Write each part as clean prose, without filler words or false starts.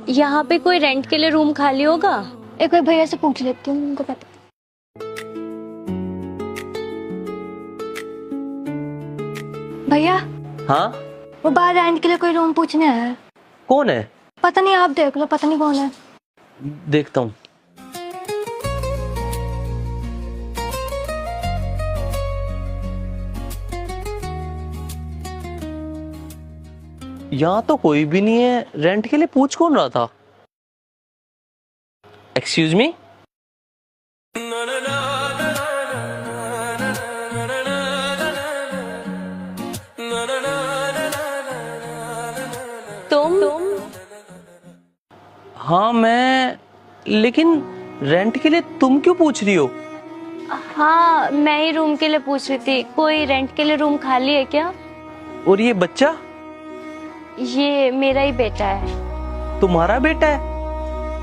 यहाँ पे कोई रेंट के लिए रूम खाली होगा? एक बार भैया से पूछ लेती हूँ, उनको पता। भैया। हाँ, वो बाहर रेंट के लिए कोई रूम पूछने आया है। कौन है? पता नहीं, आप देख लो, पता नहीं कौन है। देखता हूँ। यहाँ तो कोई भी नहीं है। रेंट के लिए पूछ कौन रहा था? Excuse me. तुम? हाँ मैं, लेकिन रेंट के लिए तुम क्यों पूछ रही हो? हाँ, मैं ही रूम के लिए पूछ रही थी। कोई रेंट के लिए रूम खाली है क्या? और ये बच्चा? ये मेरा ही बेटा है। तुम्हारा बेटा है?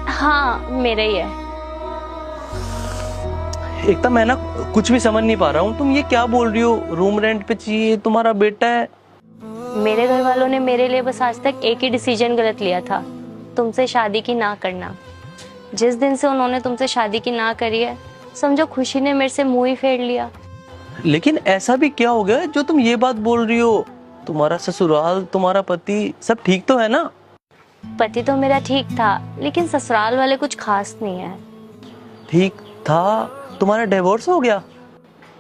हाँ, मेरा ही है। एक तो मैं ना कुछ भी समझ नहीं पा रहा हूँ। तुम ये क्या बोल रही हो? रूम रेंट पे चाहिए, तुम्हारा बेटा है? मेरे घर वालों ने मेरे लिए बस आज तक एक ही डिसीजन गलत लिया था, तुमसे शादी की ना करना। जिस दिन से उन्होंने तुमसे शादी की ना करी है, समझो खुशी ने मेरे से मुंह ही फेर लिया। लेकिन ऐसा भी क्या हो गया जो तुम ये बात बोल रही हो? तुम्हारा ससुराल, तुम्हारा पति, सब ठीक तो है ना? पति तो मेरा ठीक था, लेकिन ससुराल वाले कुछ खास नहीं है। ठीक था? तुम्हारा डिवोर्स हो गया?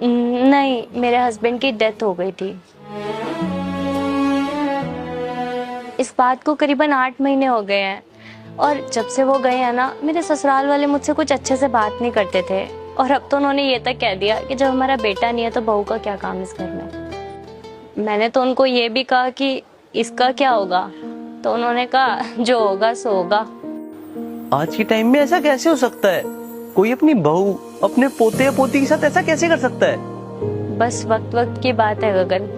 नहीं, मेरे हस्बैंड की डेथ हो गई थी। इस बात को करीबन 8 महीने हो गए हैं, और जब से वो गए हैं ना, मेरे ससुराल वाले मुझसे कुछ अच्छे से बात नहीं करते थे। और अब तो उन्होंने ये तक कह दिया कि जब हमारा बेटा नहीं है तो बहू का क्या काम इस घर में। मैंने तो उनको ये भी कहा कि इसका क्या होगा, तो उन्होंने कहा जो होगा सो होगा। आज के टाइम में ऐसा कैसे हो सकता है? कोई अपनी बहू, अपने पोते या पोती के साथ ऐसा कैसे कर सकता है? बस वक्त वक्त की बात है गगन।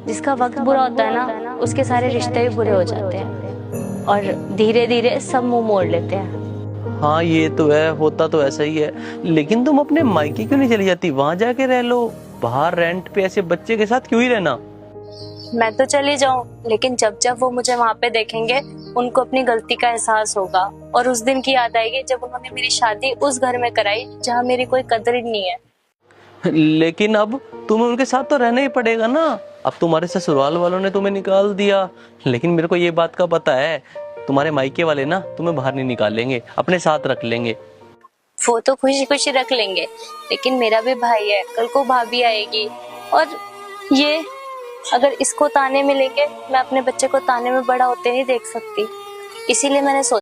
जिसका वक्त बुरा होता है ना, उसके सारे रिश्ते भी बुरे हो जाते हैं, और धीरे धीरे सब मुंह मोड़ लेते हैं। हाँ ये तो है, होता तो ऐसा ही है। लेकिन तुम अपने मायके क्यों नहीं चली जाती? वहां जाके रह लो। बाहर रेंट पे ऐसे बच्चे के साथ क्यों ही रहना? मैं तो चली जाऊं, लेकिन जब जब वो मुझे वहां पे देखेंगे, उनको अपनी गलती का एहसास होगा, और उस दिन की याद आएगी जब उन्होंने मेरी शादी उस घर में कराई जहाँ मेरी कोई कदर ही नहीं है। लेकिन अब तुम्हें उनके साथ तो रहना ही पड़ेगा ना। अब तुम्हारे ससुराल वालों ने तुम्हें निकाल दिया, लेकिन मेरे को ये बात का पता है, तुम्हारे मायके वाले ना तुम्हें बाहर नहीं निकालेंगे, अपने साथ रख लेंगे। वो तो खुशी खुशी रख लेंगे, लेकिन मेरा भी भाई है, कल को भाभी आएगी, और ये अगर इसको ताने मिलेंगे, मैं अपने बच्चे को ताने में बड़ा होते नहीं देख सकती। इसीलिए मैंने सोचा